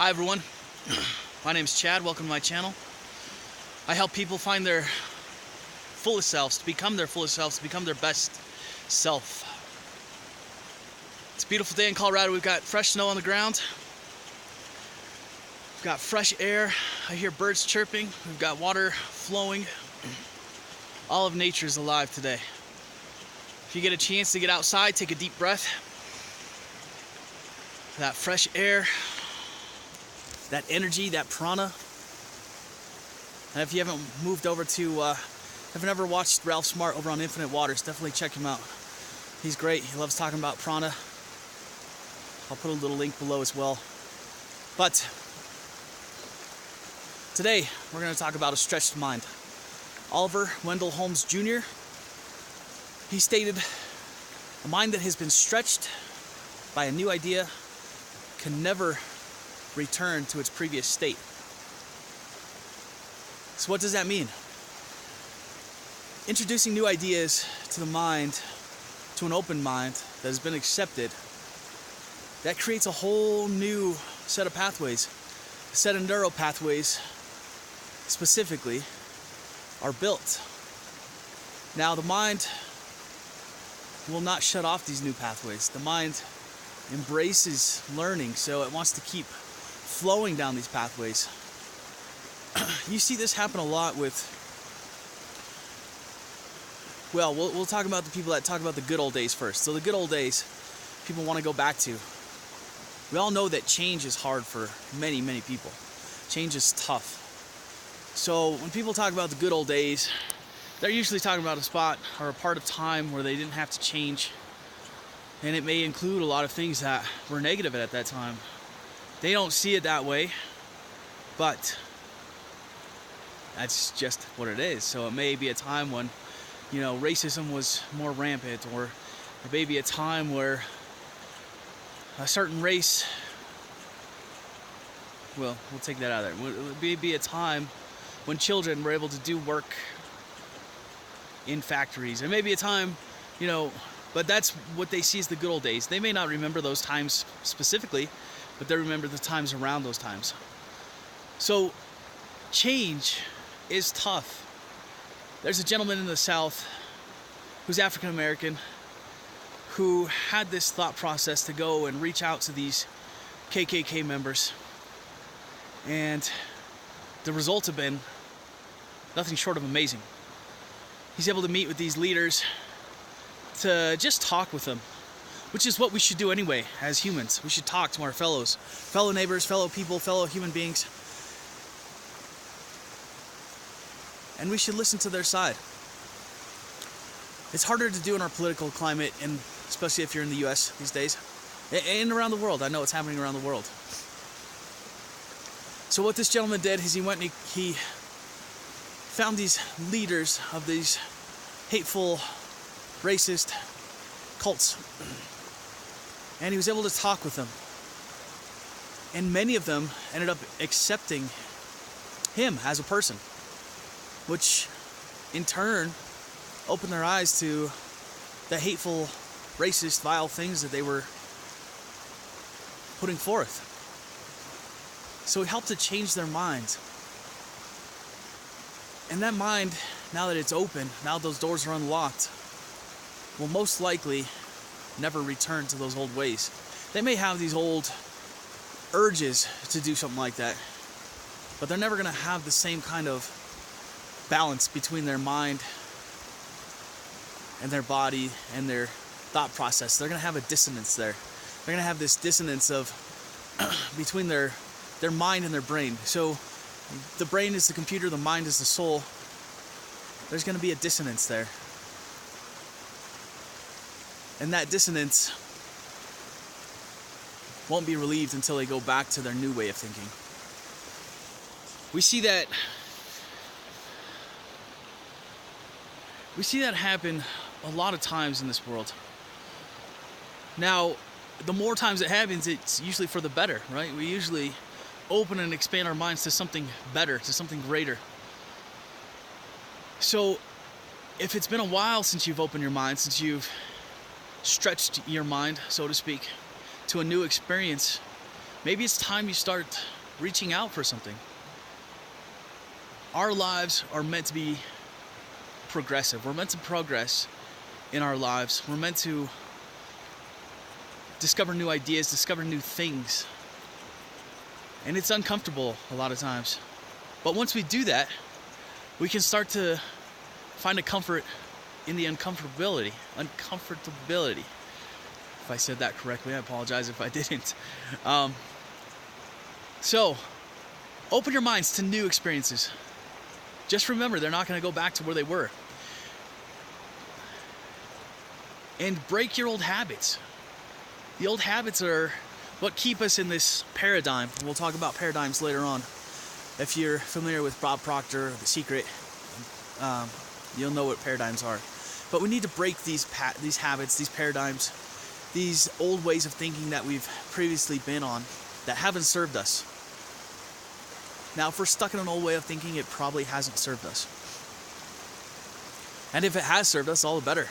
Hi everyone, my name is Chad. Welcome to my channel. I help people find their fullest selves, to become their fullest selves, to become their best self. It's a beautiful day in Colorado. We've got fresh snow on the ground. We've got fresh air. I hear birds chirping. We've got water flowing. All of nature is alive today. If you get a chance to get outside, take a deep breath. That fresh air, that energy, that prana. And if you haven't moved over to, haven't ever watched Ralph Smart over on Infinite Waters, definitely check him out. He's great. He loves talking about prana. I'll put a little link below as well. But today we're going to talk about a stretched mind. Wendell Holmes Jr. He stated, "A mind that has been stretched by a new idea can never return to its previous state." So what does that mean? Introducing new ideas to the mind, to an open mind that has been accepted, that creates a whole new set of pathways. A set of neural pathways specifically are built. Now the mind will not shut off these new pathways. The mind embraces learning, so it wants to keep flowing down these pathways. You see this happen a lot with, well, we'll talk about the people that talk about the good old days first. So the good old days, people want to go back to. We all know that change is hard for many, many people. Change is tough. So when people talk about the good old days, they're usually talking about a spot or a part of time where they didn't have to change. And it may include a lot of things that were negative at that time. They don't see it that way, but that's just what it is. So it may be a time when, racism was more rampant, or it may be a time where a certain race, well, we'll take that out of there. It may be a time when children were able to do work in factories. It may be a time, but that's what they see as the good old days. They may not remember those times specifically, but they remember the times around those times. So change is tough. There's a gentleman in the South who's African American who had this thought process to go and reach out to these KKK members, and the results have been nothing short of amazing. He's able to meet with these leaders to just talk with them, which is what we should do anyway as humans. We should talk to our fellow neighbors, fellow people, fellow human beings. And we should listen to their side. It's harder to do in our political climate, and especially if you're in the US these days, and around the world. I know it's happening around the world. So what this gentleman did is he went and he found these leaders of these hateful, racist cults, and he was able to talk with them. And many of them ended up accepting him as a person, which in turn opened their eyes to the hateful, racist, vile things that they were putting forth. So it helped to change their minds. And that mind, now that it's open, now those doors are unlocked, will most likely never return to those old ways. They may have these old urges to do something like that, but they're never going to have the same kind of balance between their mind and their body and their thought process. They're going to have a dissonance there. They're going to have this dissonance of between their mind and their brain. So the brain is the computer, the mind is the soul. There's going to be a dissonance there. And that dissonance won't be relieved until they go back to their new way of thinking. We see that happen a lot of times in this world. Now, the more times it happens, it's usually for the better, right? We usually open and expand our minds to something better, to something greater. So if it's been a while since you've opened your mind, since you've stretched your mind, so to speak, to a new experience, Maybe it's time you start reaching out for something. Our lives are meant to be progressive. We're meant to progress in our lives. We're meant to discover new ideas, discover new things. And it's uncomfortable a lot of times. But once we do that, we can start to find a comfort in the uncomfortability. If I said that correctly, I apologize if I didn't. So, open your minds to new experiences. Just remember, they're not going to go back to where they were. And break your old habits. The old habits are what keep us in this paradigm. We'll talk about paradigms later on. If you're familiar with Bob Proctor, The Secret, you'll know what paradigms are. But we need to break these habits, these paradigms, these old ways of thinking that we've previously been on that haven't served us. Now, if we're stuck in an old way of thinking, it probably hasn't served us. And if it has served us, all the better.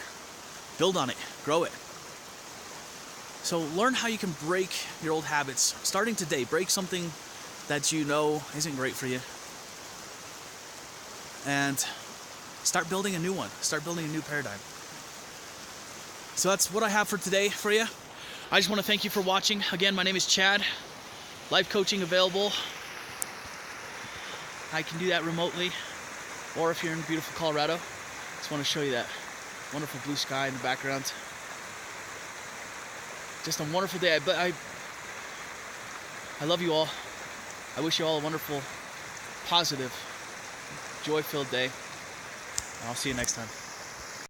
Build on it, grow it. So learn how you can break your old habits. Starting today, break something that you know isn't great for you. And start building a new one. Start building a new paradigm. So that's what I have for today for you. I just want to thank you for watching. Again, my name is Chad. Life coaching available. I can do that remotely. Or if you're in beautiful Colorado, just want to show you that wonderful blue sky in the background. Just a wonderful day. But I love you all. I wish you all a wonderful, positive, joy-filled day. And I'll see you next time.